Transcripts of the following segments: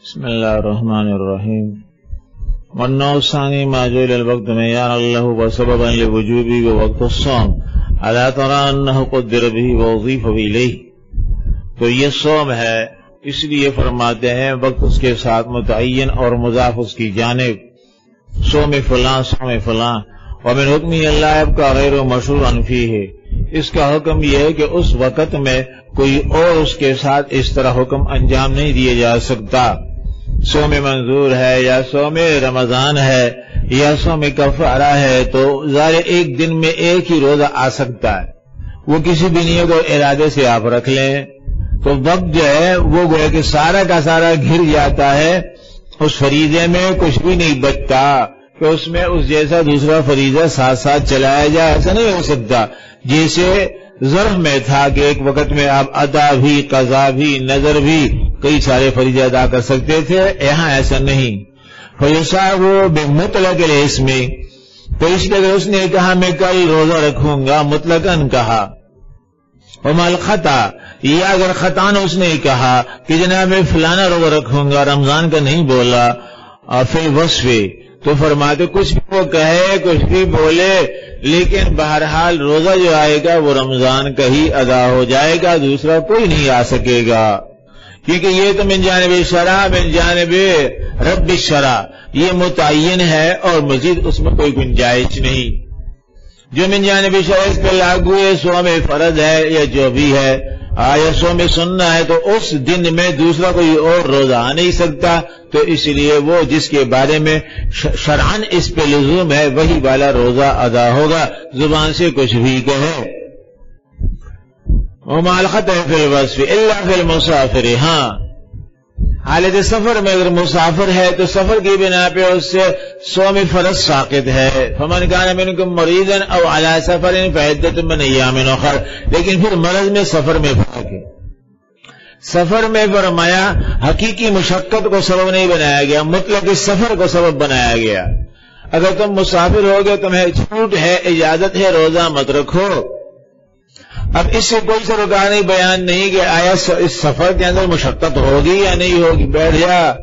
بسم الله الرحمن الرحيم. والنوع الثاني ما جعل الوقت معيارا له وسببا لوجوبه ووقت الصوم الا ترى انه قدر به ووظيف اليه. تو یہ صوم ہے، اس لیے فرماتے ہیں وقت اس کے ساتھ متعین اور مضاف اس کی جانب، صوم فلاں صوم فلاں. ومن حکم اللہ کا غیر مشروع فیہ، اس کا حکم یہ ہے کہ اس وقت میں کوئی اور اس کے ساتھ اس طرح حکم انجام نہیں دیا جا سکتا. صوم منظور ہے یا صوم رمضان ہے یا صوم کفارہ ہے تو ظاہر ایک دن میں ایک ہی روزہ آ سکتا ہے، وہ کسی بھی نیت اور ارادے سے آپ رکھ لیں تو وقت جو ہے وہ گویا کہ سارا کا سارا گھر جاتا ہے، اس فریضے میں کچھ بھی نہیں بچتا کہ اس میں اس جیسا دوسرا فریضہ ساتھ ساتھ چلایا جائے. ایسا نہیں ہو سکتا. جیسے ظرف میں تھا کہ ایک وقت میں آپ ادا بھی، قضا بھی، نظر بھی، کئی سارے فریضے ادا کر سکتے تھے، یہاں ایسا نہیں. فیسا وہ بے مطلق الاسم، تو اس لیے اس نے کہا میں کل روزہ رکھوں گا، مطلقاً کہا. ومال خطا، یا اگر خطان اس نے کہا کہ جناب میں فلانا روزہ رکھوں گا، رمضان کا نہیں بولا، اور پھر وصف تو فرماتے کچھ بھی وہ کہے کچھ بھی بولے لیکن بہرحال روزہ جو آئے گا وہ رمضان کا ہی ادا ہو جائے گا، دوسرا کوئی نہیں آ سکے گا. کیونکہ یہ تو من جانب شرع، من جانب رب الشرع، یہ متعین ہے اور مزید اس میں کوئی گنجائش نہیں. جو من جانب شرع اس پہ لاگو ہے، صوم فرض ہے یا جو بھی ہے، آیا صوم سننا ہے تو اس دن میں دوسرا کوئی اور روزہ آ نہیں سکتا، تو اس لیے وہ جس کے بارے میں شرعاً اس پہ لزوم ہے وہی والا روزہ ادا ہوگا، زبان سے کچھ بھی کہے. وما الخطأ فی الوصف الا فی المسافر، ہاں حالت سفر میں اگر مسافر ہے تو سفر کی بنا پہ اس سے صوم فرض ساقط ہے. فمن کان منکم مریضا او علی سفر فعدۃ من ایام اخر، لیکن پھر مرض میں سفر میں فرق ہے. سفر میں فرمایا حقیقی مشقت کو سبب نہیں بنایا گیا، مطلق سفر کو سبب بنایا گیا. اگر تم مسافر ہو گے، تمہیں چھوٹ ہے، اجازت ہے، روزہ مت رکھو. اب اس سے کوئی سا رکاوٹ بیان نہیں کہ آیا اس سفر کے اندر مشقت ہوگی یا نہیں ہوگی، بیٹھ جا.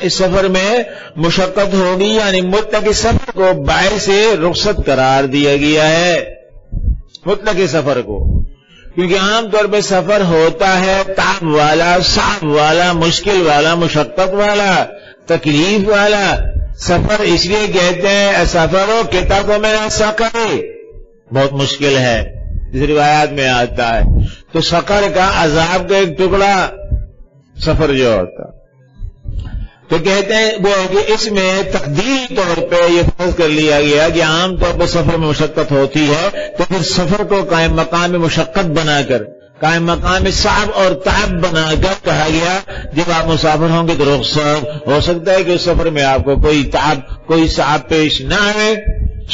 اس سفر میں مشقت ہوگی، یعنی مطلق سفر کو باعث رخصت قرار دیا گیا ہے، مطلق سفر کو. کیونکہ عام طور پہ سفر ہوتا ہے تعب والا، صعب والا، مشکل والا، مشقت والا، تکلیف والا. سفر اس لیے کہتے ہیں سفر و کتاب میں سفر بہت مشکل ہے، اس روایات میں آتا ہے. تو سفر کا عذاب کا ایک ٹکڑا سفر جو ہوتا، تو کہتے ہیں وہ کہ اس میں تقدیری طور پہ یہ فرض کر لیا گیا کہ عام طور پر سفر میں مشقت ہوتی ہے، تو پھر سفر کو قائم مقام مشقت بنا کر، قائم مقام صعب اور تعب بنا کر کہا گیا جب آپ مسافر ہوں گے تو رخصت. ہو سکتا ہے کہ اس سفر میں آپ کو کوئی تعب، کوئی صعب پیش نہ آئے،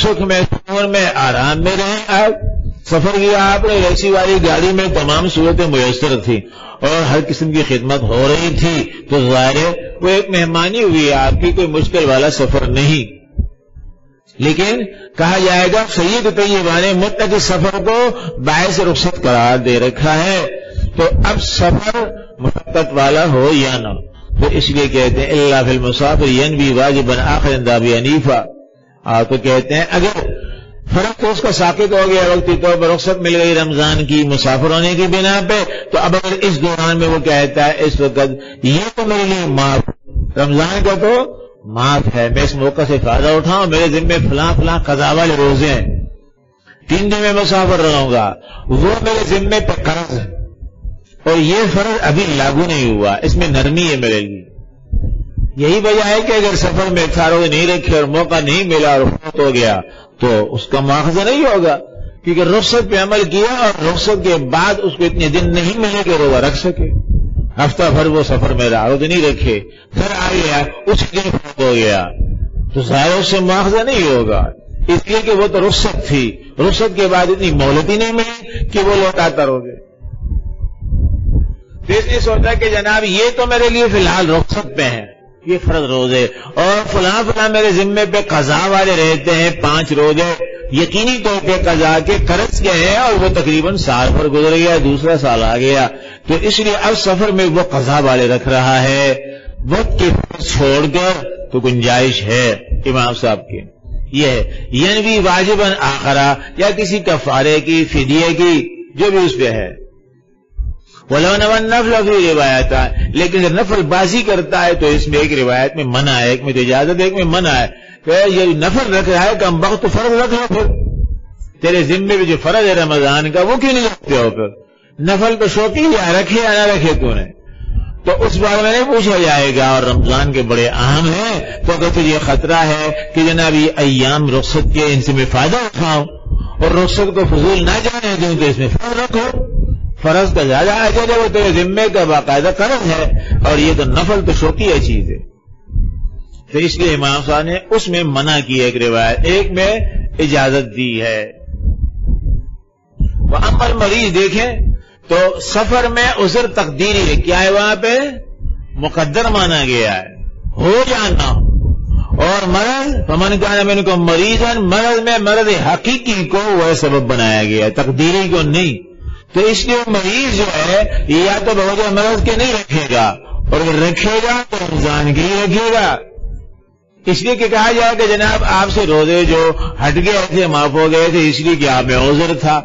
سکھ میں، سکون میں، آرام میں رہیں. آپ سفر کیا آپ نے، ایسی والی گاڑی میں تمام صورتیں میسر تھی اور ہر قسم کی خدمت ہو رہی تھی، تو ظاہر وہ ایک مہمانی ہوئی آپ کی، کوئی مشکل والا سفر نہیں. لیکن کہا جائے گا سید طیبہ نے مطلق سفر کو باعث رخصت قرار دے رکھا ہے، تو اب سفر مشقت والا ہو یا نہ، تو اس لیے کہتے ہیں الا فی المسافر ینوی واجبا آخر عند ابی حنیفہ. تو کہتے ہیں اگر فرق تو اس کا ساقط ہو گیا، وقتی طور پر رخصت مل گئی رمضان کی مسافر ہونے کی بنا پہ، تو اب اگر اس دوران میں وہ کہتا ہے اس وقت یہ تو میرے لیے معاف، رمضان کا تو معاف ہے، میں اس موقع سے فائدہ اٹھاؤں، میرے ذمہ فلاں فلاں قضا والے روزے ہیں، 3 دن میں مسافر رہوں گا، وہ میرے ذمہ پہ قرض ہے اور یہ فرض ابھی لاگو نہیں ہوا، اس میں نرمی ہے میرے لیے. یہی وجہ ہے کہ اگر سفر میں روزے نہیں رکھے اور موقع نہیں ملا اور فوت ہو گیا تو اس کا مواخذہ نہیں ہوگا، کیونکہ رخصت پہ عمل کیا اور رخصت کے بعد اس کو اتنے دن نہیں ملے کہ روزہ رکھ سکے. ہفتہ بھر وہ سفر میں رہا، روزے نہیں رکھے، پھر آ گیا، اس دن فوت ہو گیا، تو ظاہر اس سے مواخذہ نہیں ہوگا، اس لیے کہ وہ تو رخصت تھی، رخصت کے بعد اتنی مہلت ہی نہیں ملی کہ وہ لوٹاتا روزے. تو اس نے سوچا کہ جناب یہ تو میرے لیے فی الحال رخصت پہ ہے، یہ فرض روزے، اور فلاں فلاں میرے ذمے پہ قضا والے رہتے ہیں 5 روزے، یقینی طور پہ قضا کے قرض کے ہیں اور وہ تقریباً سال بھر گزر گیا، دوسرا سال آ گیا، تو اس لیے اب سفر میں وہ قضا والے رکھ رہا ہے، وقت کے چھوڑ کر تو گنجائش ہے امام صاحب کی، یہ ہے ینوی واجباً آخرا، یا کسی کفارے کی، فدیے کی، جو بھی اس پہ ہے. وَلَوْ نَوَى النَّفْلَ فِي رِوَایَتَ، لیکن جب نفل بازی کرتا ہے تو اس میں ایک روایت میں منع ہے، ایک میں تو اجازت ہے، ایک میں منع ہے کہ یہ نفل رکھ رہا ہے کم وقت فرض رکھ لو، پھر تیرے ذمے میں جو فرض ہے رمضان کا وہ کیوں نہیں رکھتے ہو؟ پھر نفل تو شوقی یا رکھے یا نہ رکھے تو نے، تو اس بارے میں نہیں پوچھا جائے گا. اور رمضان کے بڑے اہم ہیں، تو اگر تجھے یہ خطرہ ہے کہ جناب یہ ایام رخصت کے ان سے میں فائدہ اٹھاؤں اور رخصت کو فضول نہ جانے دوں تو اس میں فرض رکھو، فرض کا زیادہ اجر ہے، وہ تیرے ذمے کا باقاعدہ قرض ہے، اور یہ تو نفل تو شوقی ہے چیز ہے. تو اس لیے امام صاحب نے اس میں منع کی ایک روایت، ایک میں اجازت دی ہے. وہ عمل مریض دیکھیں تو سفر میں عذر تقدیری ہے، کیا ہے وہاں پہ مقدر مانا گیا ہے، ہو جانا. اور مرض فمن کان منکم مریضا، مرض میں مرض حقیقی کو وہ سبب بنایا گیا ہے، تقدیری کو نہیں. تو اس لیے مریض جو ہے یا تو بوجہ مرض کے نہیں رکھے گا، اور اگر رکھے گا تو رمضان کے ہی رکھے گا. اس لیے کہ کہا جائے کہ جناب آپ سے روزے جو ہٹ گئے تھے معاف ہو گئے تھے اس لیے کہ آپ میں عذر تھا،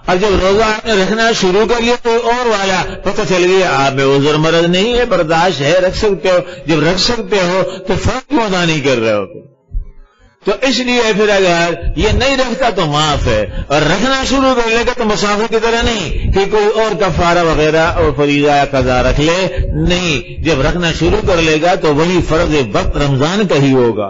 اور جب روزہ آپ نے رکھنا شروع کر لیا تو اور والا پتہ چل گیا آپ میں عذر مرض نہیں ہے، برداشت ہے، رکھ سکتے ہو. جب رکھ سکتے ہو تو فرق کیوں ادا نہیں کر رہے ہو؟ تو اس لیے پھر اگر یہ نہیں رکھتا تو معاف ہے، اور رکھنا شروع کر لے گا تو مسافر کی طرح نہیں کہ کوئی اور کفارہ وغیرہ اور فریضہ یا قضا رکھ لے، نہیں، جب رکھنا شروع کر لے گا تو وہی فرض وقت رمضان کا ہی ہوگا،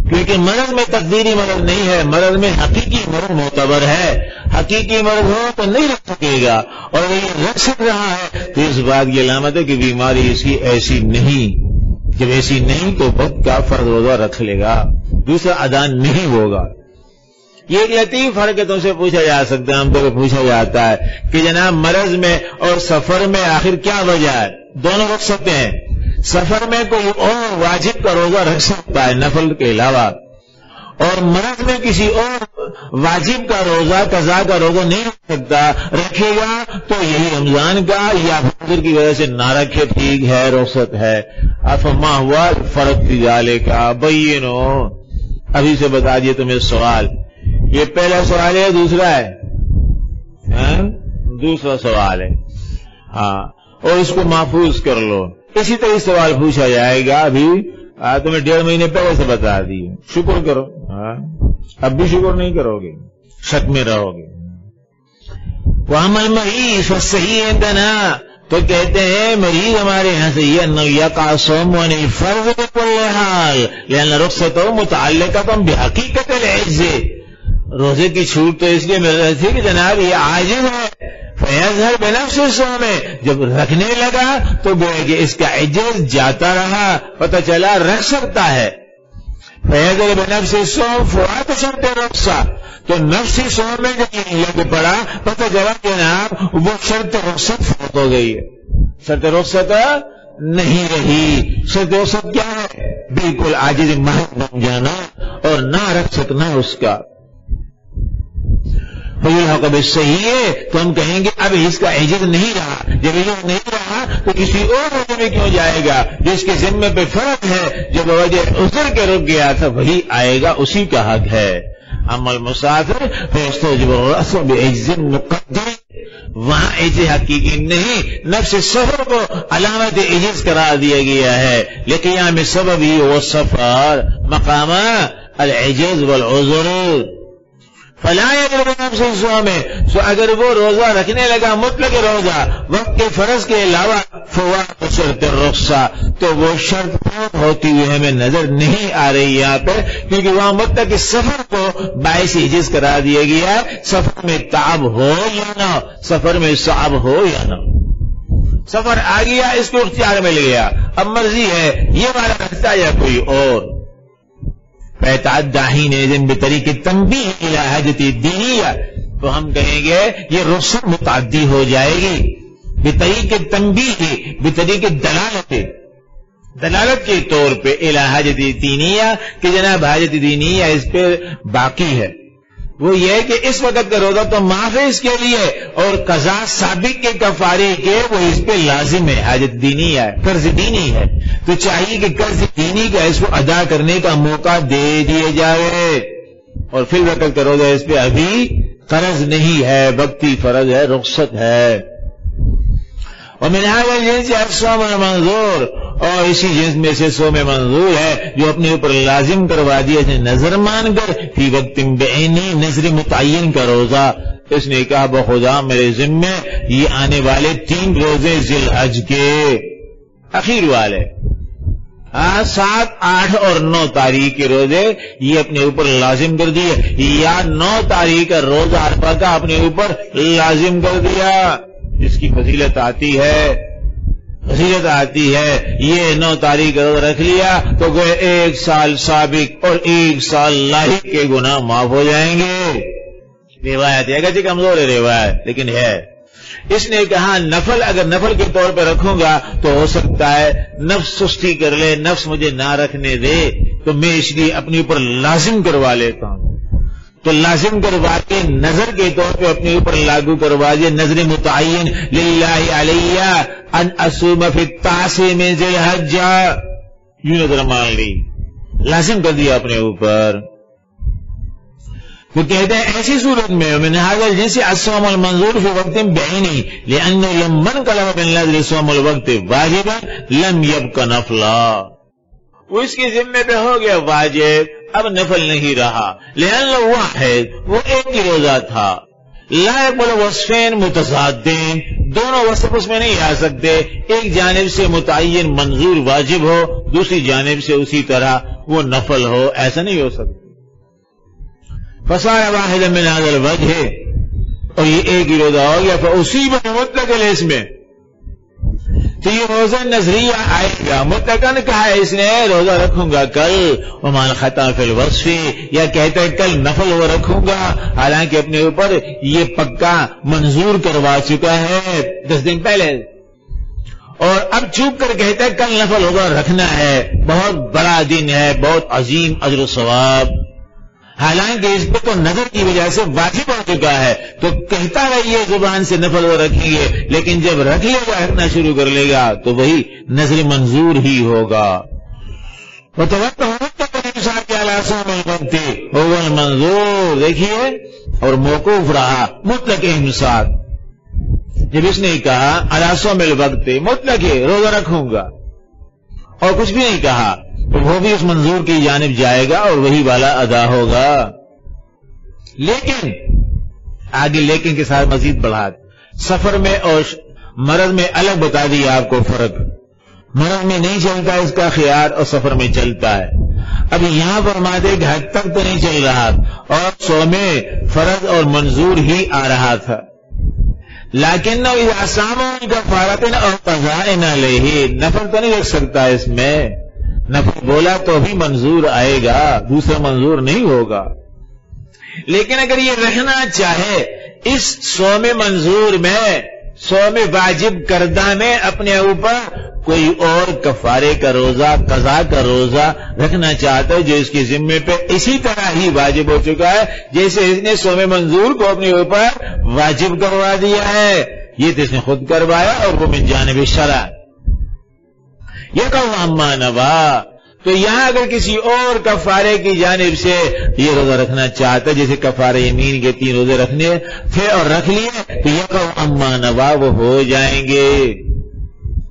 کیونکہ مرض میں تقدیری مرض نہیں ہے، مرض میں حقیقی مرض معتبر ہے. حقیقی مرض ہو تو نہیں رکھ سکے گا، اور اگر یہ رکھ سک رہا ہے تو اس بات کی علامت ہے کہ بیماری اس کی ایسی نہیں. جب ایسی نہیں تو وقت کا فرض روزہ رکھ لے گا، دوسرا ادا نہیں ہوگا. یہ ایک لطیف فرق ہے، تم سے پوچھا جا سکتا ہے، ہم تو پوچھا جاتا ہے کہ جناب مرض میں اور سفر میں آخر کیا وجہ ہے؟ دونوں رکھ سکتے ہیں. سفر میں کوئی اور واجب کا روزہ رکھ سکتا ہے نفل کے علاوہ، اور مرض میں کسی اور واجب کا روزہ قضا کا روزہ نہیں رکھ سکتا. رکھے گا تو یہی رمضان کا، یا عذر کی وجہ سے نہ رکھے ٹھیک ہے، رخصت ہے. افما ہوا فرق کی جالے کا بینو. ابھی سے بتا دیے تمہیں سوال، یہ پہلا سوال ہے، دوسرا ہے دوسرا سوال ہے، ہاں، اور اس کو محفوظ کر لو. اسی طرح سوال پوچھا جائے گا، ابھی تمہیں 1.5 مہینے پہلے سے بتا دی. شکر کرو، ہاں اب بھی شکر نہیں کرو گے، شک میں رہو گے. وَأَمَّا الْمَرِيضُ فَالصَّحِيحُ عِندَنَا، تو کہتے ہیں مریض ہمارے یہاں سے یہ انه يقع الصوم عن الفرض بكل حال لأن رخصته متعلقة بحقيقة العجز. روزے کی چھوٹ تو اس لیے مل رہی تھی کہ جناب یہ عاجز ہے، فیظہر بنفس الصوم، جب رکھنے لگا تو گویا کہ اس کا عجز جاتا رہا، پتہ چلا رکھ سکتا ہے. فیظہر بنفس الصوم فوات شرط رخصہ، تو نفسی صوم میں جب یہ لگ پڑا پتہ چلا جناب وہ شرط رخصت فوت ہو گئی ہے، شرط رخصت نہیں رہی. شرط رخصت کیا ہے؟ بالکل عاجز محض بن جانا اور نہ رکھ سکنا اس کا. حق صحیح ہے، تو ہم کہیں گے اب اس کا عجز نہیں رہا. جب عجز نہیں رہا تو کسی اور وجہ میں کیوں جائے گا؟ جس کے ذمے پہ فرق ہے، جو وجہ عذر کے رک گیا تھا وہی آئے گا، اسی کا حق ہے. اما المسافر فیستوجب الرأس بعجز مقدر، وہاں عجز حقیقی نہیں، نفس سفر کو علامت عجز قرار دیا گیا ہے. لقیام سبب ہی وہ سفر مقام العجز والعذر. فلا يجب نفس الصوم، سو اگر وہ روزہ رکھنے لگا مطلق روزہ وقت کے فرض کے علاوہ فوات شرط رخصہ، تو وہ شرط فوت ہوتی ہوئی ہمیں نظر نہیں آ رہی یہاں پہ، کیونکہ وہاں مطلق سفر کو باعث عجز قرار دیا گیا ہے. سفر میں تعب ہو یا نہ، سفر میں صعب ہو یا نہ، سفر آ گیا، اس کو اختیار مل گیا، اب مرضی ہے یہ والا رکھتا یا کوئی اور. فیتعدی حینئذ بطریق تنبیہ الی حاجت دینیہ، تو ہم کہیں گے یہ رخصت متعدی ہو جائے گی بطریق تنبیہ، بطریق دلالت کے طور پہ الی حاجت دینیہ، کہ جناب حاجت دینیہ اس پہ باقی ہے. وہ یہ کہ اس وقت کا روزہ تو معاف ہے اس کے لیے، اور قضا سابق کے کفارے کے وہ اس پہ لازم ہے، حاجت دینی ہے، قرض دینی ہے، تو چاہیے کہ قرض دینی کا اس کو ادا کرنے کا موقع دے دیے جائے، اور فی الوقت کا روزہ اس پہ ابھی قرض نہیں ہے، وقتی فرض ہے، رخصت ہے۔ ومن هذا الجنس الصوم المنظور، اور اسی جنس میں سے صوم منظور ہے جو اپنے اوپر لازم کروا دیا جائے نظر مان کر، فی وقت بعینی، نظر متعین کا روزہ۔ اس نے کہا بخدا میرے ذمے یہ آنے والے 3 روزے ذی الحج کے اخیر والے، 7، 8 اور 9 تاریخ کے روزے یہ اپنے اوپر لازم کر دیے، یا 9 تاریخ کا روزہ عرفہ کا اپنے اوپر لازم کر دیا، جس کی فضیلت آتی ہے یہ 9 تاریخ کا روزہ رکھ لیا تو گوئے 1 سال سابق اور 1 سال لاحق کے گناہ معاف ہو جائیں گے۔ روایت ہے، اگرچہ کمزور ہے روایت لیکن ہے۔ اس نے کہا نفل، اگر نفل کے طور پہ رکھوں گا تو ہو سکتا ہے نفس سستی کر لے، نفس مجھے نہ رکھنے دے، تو میں اس لیے اپنے اوپر لازم کروا لیتا ہوں، تو لازم کروا کے نظر کے طور پہ اپنے اوپر لاگو کروا دیا، نظر متعین للہ علیہ ان اصوم فی التاسع من ذی الحج، یوں نظر مان لی، لازم کر دیا اپنے اوپر۔ وہ کہتے ہیں ایسی صورت میں من هذا الجنس الصوم المنظور فی وقت بعینی لأنه لمن انقلب بالنذر صوم الوقت واجبا لم يبق نفلا، وہ اس کے ذمے پہ ہو گیا واجب، اب نفل نہیں رہا، لأنه واحد، وہ ایک ہی روزہ تھا، لا يقبل وصفین متضادین، دونوں وصف اس میں نہیں آ سکتے، ایک جانب سے متعین منظور واجب ہو، دوسری جانب سے اسی طرح وہ نفل ہو، ایسا نہیں ہو سکتا۔ فصار واحد من هذا الوجه، اور یہ ایک ہی روزہ ہو گیا، فاصیب مطلق الاسم، تو یہ روزہ نظریہ آئے گا، مطلقاً کہا ہے اس نے روزہ رکھوں گا کل، ومان خطا فی الوصف، یا کہتا ہے کل نفل وہ رکھوں گا، حالانکہ اپنے اوپر یہ پکا منظور کروا چکا ہے 10 دن پہلے، اور اب چوک کر کہتا ہے کل نفل ہوگا، رکھنا ہے، بہت بڑا دن ہے، بہت عظیم اجر و ثواب، حالانکہ اس پہ تو نظر کی وجہ سے واجب ہو چکا ہے، تو کہتا رہیے زبان سے نفل وہ رکھیں گے، لیکن جب رکھ لے گا، رکھنا شروع کر لے گا تو وہی نظر منظور ہی ہوگا۔ منظور دیکھیے، اور موقوف رہا مطلق امساک، جب اس نے کہا علی صوم الوقت، مطلق ہے روزہ رکھوں گا، اور کچھ بھی نہیں کہا، تو وہ بھی اس منظور کی جانب جائے گا اور وہی والا ادا ہوگا۔ لیکن آگے لیکن کے ساتھ مزید بڑھا، سفر میں اور مرض میں الگ بتا دیا آپ کو فرق، مرض میں نہیں چلتا اس کا خیال اور سفر میں چلتا ہے۔ اب یہاں فرماتے کہ حد تک تو نہیں چل رہا اور صوم فرض اور منظور ہی آ رہا تھا، لیکن اذا صام کفارۃ اور قضاء علیہ، نفل تو نہیں رکھ سکتا اس میں، نفل بولا تو بھی منظور آئے گا، دوسرا منظور نہیں ہوگا۔ لیکن اگر یہ رہنا چاہے اس صوم منظور میں، صوم واجب کردہ میں اپنے اوپر کوئی اور کفارے کا روزہ، قضا کا روزہ رکھنا چاہتا ہے جو اس کے ذمے پہ اسی طرح ہی واجب ہو چکا ہے جیسے اس نے صوم منظور کو اپنے اوپر واجب کروا دیا ہے، یہ تو اس نے خود کروایا اور وہ من جانب شرع، یہ کہو اما نوا، تو یہاں اگر کسی اور کفارے کی جانب سے یہ روزہ رکھنا چاہتا ہے، جیسے کفارہ یمین کے 3 روزے رکھنے تھے اور رکھ لیے، تو یہ کہو اما نوا، وہ ہو جائیں گے۔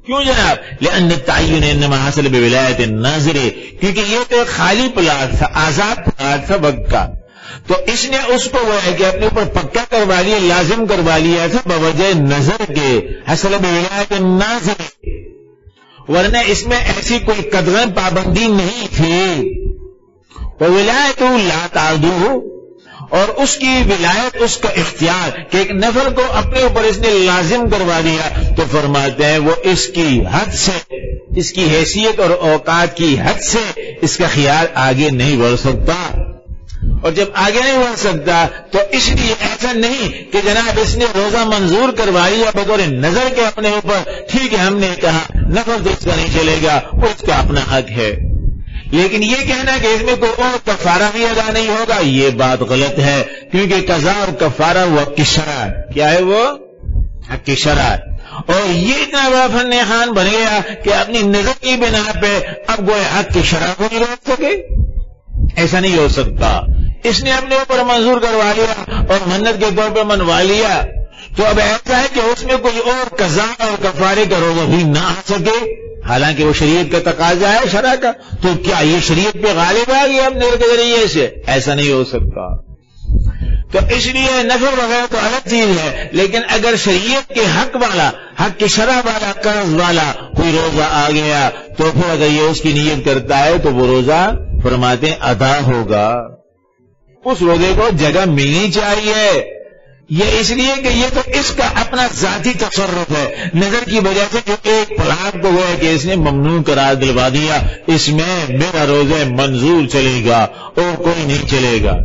کیوں جناب؟ لأن التعین انما حاصل بولایت الناظر، کیونکہ یہ تو خالی پلاٹ تھا، آزاد پلاٹ تھا وقت کا، تو اس نے اس کو وہ ہے کہ اپنے اوپر پکا کروا لیا، لازم کروا لیا تھا بوجہ نظر کے، حاصل بولایت الناظر، ورنہ اس میں ایسی کوئی قدریں پابندی نہیں تھی۔ وولایت لا تعدو، اور اس کی ولایت، اس کا اختیار کہ ایک نفر کو اپنے اوپر اس نے لازم کروا دیا، تو فرماتے ہیں وہ اس کی حد سے، اس کی حیثیت اور اوقات کی حد سے اس کا خیال آگے نہیں بڑھ سکتا، اور جب آگے نہیں بڑھ سکتا تو اس لیے ایسا نہیں کہ جناب اس نے روزہ منظور کروا لیا بطور نظر کے اپنے اوپر، ٹھیک ہے ہم نے کہا نفل تو اس کا نہیں چلے گا، وہ اس کا اپنا حق ہے، لیکن یہ کہنا کہ اس میں کوئی اور کفارہ بھی ادا نہیں ہوگا، یہ بات غلط ہے، کیونکہ قضا اور کفارہ وہ حق کی شرع ہے. کیا ہے وہ؟ حق کی شرع ہے. اور یہ اتنا بڑا فن خان بن گیا کہ اپنی نظر کی بنا پہ اب گوئے حق کی شرع کو نہیں روک سکے. ایسا نہیں ہو سکتا. اس نے اپنے اوپر منظور کروا لیا اور منت کے طور پہ منوا لیا، تو اب ایسا ہے کہ اس میں کوئی اور قضا اور کفارے کا روزہ بھی نہ آ سکے، حالانکہ وہ شریعت کا تقاضا ہے شرع کا. تو کیا یہ شریعت پہ غالب آ گیا اپنے کے ذریعے سے؟ ایسا نہیں ہو سکتا. تو اس لیے نفل وغیرہ تو الگ چیز ہے، لیکن اگر شریعت کے حق والا، حق کی شرع والا، قرض والا کوئی روزہ آ گیا تو پھر اگر یہ اس کی نیت کرتا ہے تو وہ روزہ فرماتے ادا ہوگا. اس روزے کو جگہ ملنی چاہیے. یہ اس لیے کہ یہ تو اس کا اپنا ذاتی تصرف ہے، نظر کی وجہ سے جو ایک پلاٹ کو ہوا ہے کہ اس نے ممنوع قرار دلوا دیا، اس میں میرا روزہ منظور چلے گا اور کوئی نہیں چلے گا.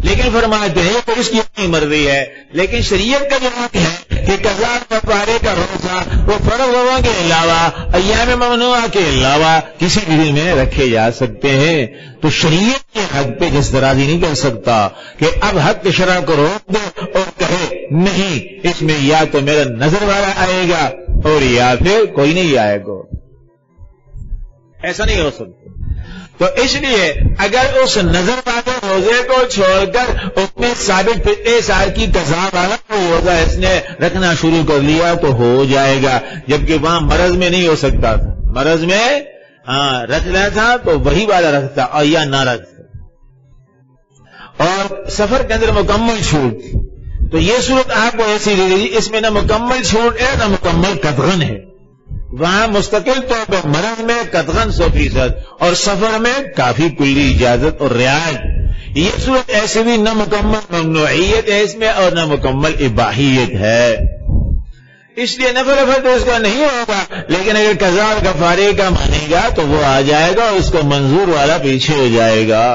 لیکن فرماتے ہیں تو اس کی اپنی مرضی ہے. لیکن شریعت کا جو حق ہے کہ قضا کفارے کا روزہ وہ فرض روزوں کے علاوہ، ایام ممنوعہ کے علاوہ کسی بھی دن میں رکھے جا سکتے ہیں. تو شریعت کے حق پہ دسترازی نہیں کر سکتا کہ اب حق شرع کو روک دو اور کہے نہیں اس میں یا تو میرا نظر والا آئے گا اور یا پھر کوئی نہیں آئے گا. ایسا نہیں ہو سکتا. تو اس لیے اگر اس نظر والے روزے کو چھوڑ کر اس میں ثابت پچھلے سال کی قضا والا روزہ اس نے رکھنا شروع کر لیا تو ہو جائے گا، جبکہ وہاں مرض میں نہیں ہو سکتا تھا. مرض میں رکھ رہا تھا تو وہی والا رکھتا اور یا نہ رکھتا. اور سفر کے اندر مکمل چھوٹ، تو یہ صورت آپ کو ایسی دی اس میں نہ مکمل چھوٹ ہے نہ مکمل قطعاً ہے. وہاں مستقل طور پہ مرض میں قطعاً 100% اور سفر میں کافی کلی اجازت اور رعایت. یہ صورت ایسے بھی نہ مکمل ممنوعیت ہے اس میں اور نہ مکمل اباحیت ہے. اس لیے نفل تو اس کا نہیں ہوگا، لیکن اگر قضا اور کفارے کا مانے گا تو وہ آ جائے گا اور اس کو منظور والا پیچھے ہو جائے گا.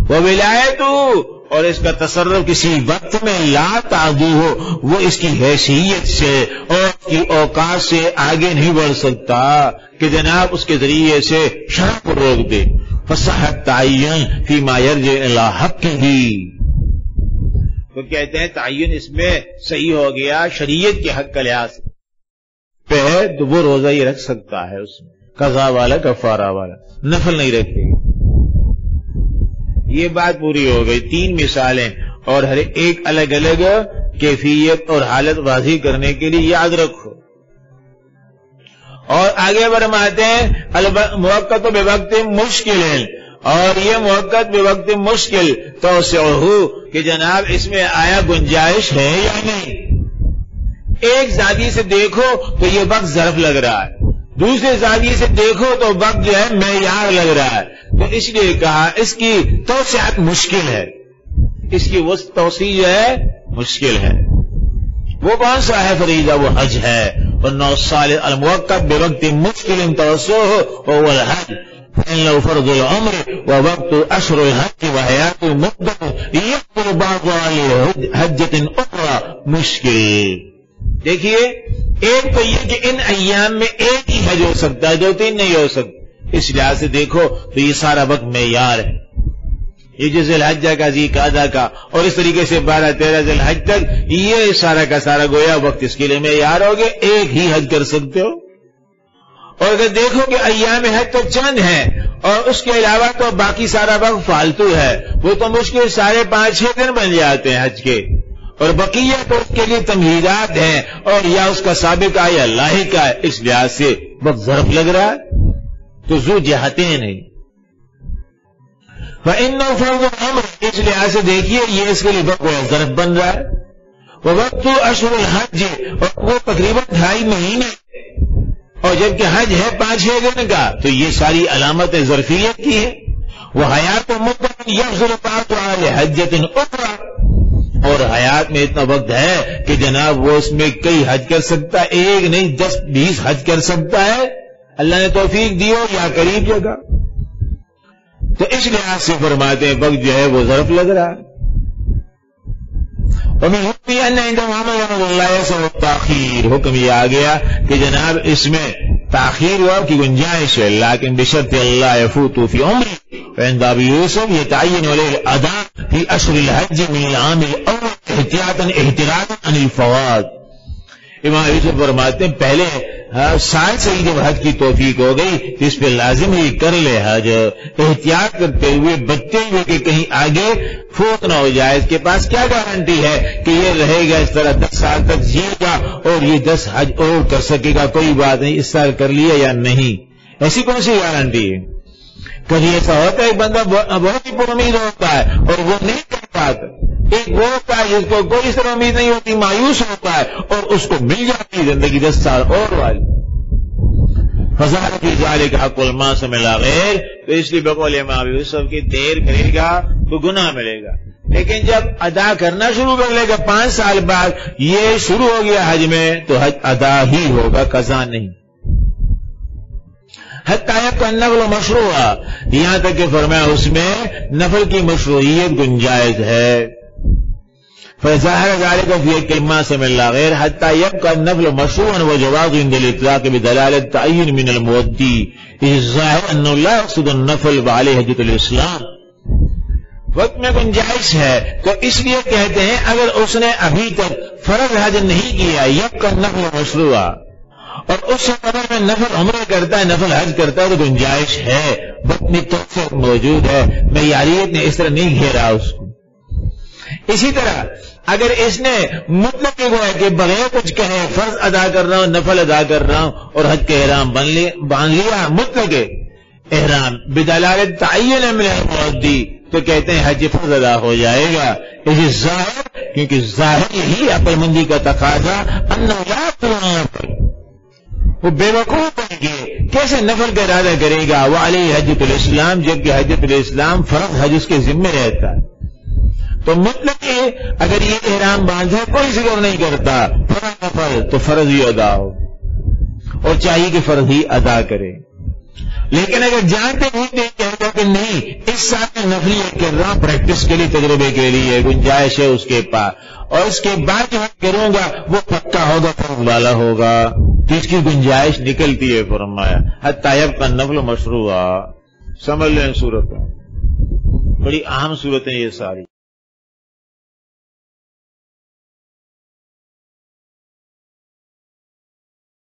وہ ولایت اور اس کا تصرف کسی وقت میں لا تعدو ہو، وہ اس کی حیثیت سے اور اس کی اوقات سے آگے نہیں بڑھ سکتا کہ جناب اس کے ذریعے سے شرع کو روک دے. فصحت تعین فیما یرجع الی حقہ، تو کہتے ہیں تعین اس میں صحیح ہو گیا شریعت کے حق کا لحاظ پہ تو وہ روزہ یہ رکھ سکتا ہے، اس میں قضا والا کفارہ والا، نفل نہیں رکھے گا. یہ بات پوری ہو گئی. 3 مثالیں اور ہر ایک الگ الگ کیفیت اور حالت واضح کرنے کے لیے یاد رکھو. اور آگے فرماتے ہیں موقت بے وقت مشکل ہے، اور یہ موقت بے وقت مشکل توسعہ کہ جناب اس میں آیا گنجائش ہے یا نہیں. ایک زاویے سے دیکھو تو یہ وقت ظرف لگ رہا ہے، دوسرے زاویے سے دیکھو تو وقت جو ہے معیار لگ رہا ہے. تو اس لیے کہا اس کی توسعت مشکل ہے، اس کی وہ توسیع جو ہے مشکل ہے. وہ کون سا ہے فریضہ؟ وہ حج ہے. اور 9 سال الموقت بے وقت مشکل توسعہ هو الحج فإن لو فرض العمر ووقت أشهر الحج وحياة مدة يقبل بعض حجة أخرى مشکل. دیکھیے ایک تو یہ کہ ان ایام میں ایک ہی حج ہو سکتا ہے، 2-3 نہیں ہو سکتا. اس لحاظ سے دیکھو تو یہ سارا وقت معیار ہے. یہ جو ذی الحجہ کا ذی قعدہ کا اور اس طریقے سے 12-13 ذی الحج تک یہ سارا کا سارا گویا وقت اس کے لیے معیار ہو گیا، ایک ہی حج کر سکتے ہو. اور اگر دیکھو کہ ایام حج تو چند ہیں اور اس کے علاوہ تو باقی سارا وقت فالتو ہے، وہ تو مشکل 5.5-6 دن بن جاتے ہیں حج کے، اور بقیہ تو اس کے لیے تمہیدات ہیں اور یا اس کا سابقہ یا لاحقہ ہے. اس لحاظ سے وقت ظرف لگ رہا ہے تو ذو جہتیں نہیں. فإنه فرض العمر، اس لحاظ سے دیکھیے یہ اس کے لیے وقت ظرف بن رہا ہے. وہ وقت اشہر الحج، اور وہ تقریباً 2.5 مہینے، اور جبکہ حج ہے 5-6 دن کا تو یہ ساری علامتیں ظرفیت کی ہیں. وہ حیات مدت یفضل بعض علی حجۃ اخرى، اور حیات میں اتنا وقت ہے کہ جناب وہ اس میں کئی حج کر سکتا ہے، ایک نہیں 10-20 حج کر سکتا ہے، اللہ نے توفیق دی ہو یا قریب جگہ. تو اس لحاظ سے فرماتے ہیں وقت جو ہے وہ ظرف لگ رہا ہے. حکم یہ آ گیا کہ جناب اس میں تاخیر ہوا کی گنجائش ہے، لیکن بشرط اللہ یفوت فی عمری فعند ابی یوسف یتعین علیہ الاداء فی اشہر الحج من العام الاول احتیاطا احترازا عن الفوات۔ امام یوسف فرماتے ہیں پہلے سال سے جب حج کی توفیق ہو گئی تو اس پہ لازم ہی کر لے حج، احتیاط کرتے ہوئے بچتے ہوئے کہ کہیں آگے فوت نہ ہو جائے۔ اس کے پاس کیا گارنٹی ہے کہ یہ رہے گا اس طرح 10 سال تک جیے گا اور یہ 10 حج اور کر سکے گا؟ کوئی بات نہیں، اس سال کر لیا یا نہیں، ایسی کون سی گارنٹی ہے؟ کبھی ایسا ہوتا ہے ایک بندہ بہت ہی پر امید ہوتا ہے اور وہ نہیں کر پاتا، ایک وہ ہوتا ہے جس کو کوئی اس طرح امید نہیں ہوتی، مایوس ہوتا ہے اور اس کو مل جاتی زندگی 10 سال اور والی۔ فظاہر فی ذالک حق المعصوم لا غیر، تو اس لیے بقول امام یوسف کی دیر کرے گا تو گناہ ملے گا، لیکن جب ادا کرنا شروع کر لے گا 5 سال بعد یہ شروع ہو گیا حج میں تو حج ادا ہی ہوگا، قضا نہیں۔ حتی یبقی النفل مشروع، یہاں تک کہ فرمایا اس میں نفل کی مشروعیت گنجائز ہے۔ فظاہر ذلك في كلمة سمع الله غير حتى يبقى النفل مشروعا وجواز عند الاطلاق بدلالة تعين من المودي، الظاهر انه لا يقصد النفل وعليه حجة الاسلام۔ وقت میں گنجائش ہے تو اس لیے کہتے ہیں اگر اس نے ابھی تک فرض حج نہیں کیا يبقى النفل مشروعا، اور اس سے قبل میں نفل عمرہ کرتا ہے نفل حج کرتا ہے تو گنجائش ہے، وقت میں توفیق موجود ہے، معیاریت نے اس طرح نہیں گھیرا اس کو۔ اسی طرح اگر اس نے مطلق وہ ہے کہ بغیر کچھ کہے فرض ادا کر رہا ہوں نفل ادا کر رہا ہوں اور حج کے احرام باندھ لیا مطلق احرام بدلالت تعین من المودی، تو کہتے ہیں حج فرض ادا ہو جائے گا۔ اسی ظاہر، کیونکہ ظاہر یہی عقل مندی کا تقاضا انہ لا تنافل، وہ بے وقوف بن گئے کیسے نفل کا ارادہ کرے گا، وعلیہ حجۃ الاسلام، جبکہ حجۃ الاسلام فرض حج اس کے ذمہ رہتا ہے۔ تو مطلق اگر یہ احرام باندھے کوئی ذکر نہیں کرتا فرض نفل تو فرض ہی ادا ہو، اور چاہیے کہ فرض ہی ادا کرے۔ لیکن اگر جانتے نہیں کہتا کہ نہیں اس سال میں نفلی کر رہا ہوں پریکٹس کے لیے، تجربے کے لیے، گنجائش ہے اس کے پاس، اور اس کے بعد جو کروں گا وہ پکا ہوگا فرض والا ہوگا، تو اس کی گنجائش نکلتی ہے۔ فرمایا حتی یبقی النفل مشروعا۔ سمجھ لیں صورت، بڑی اہم صورتیں یہ ساری۔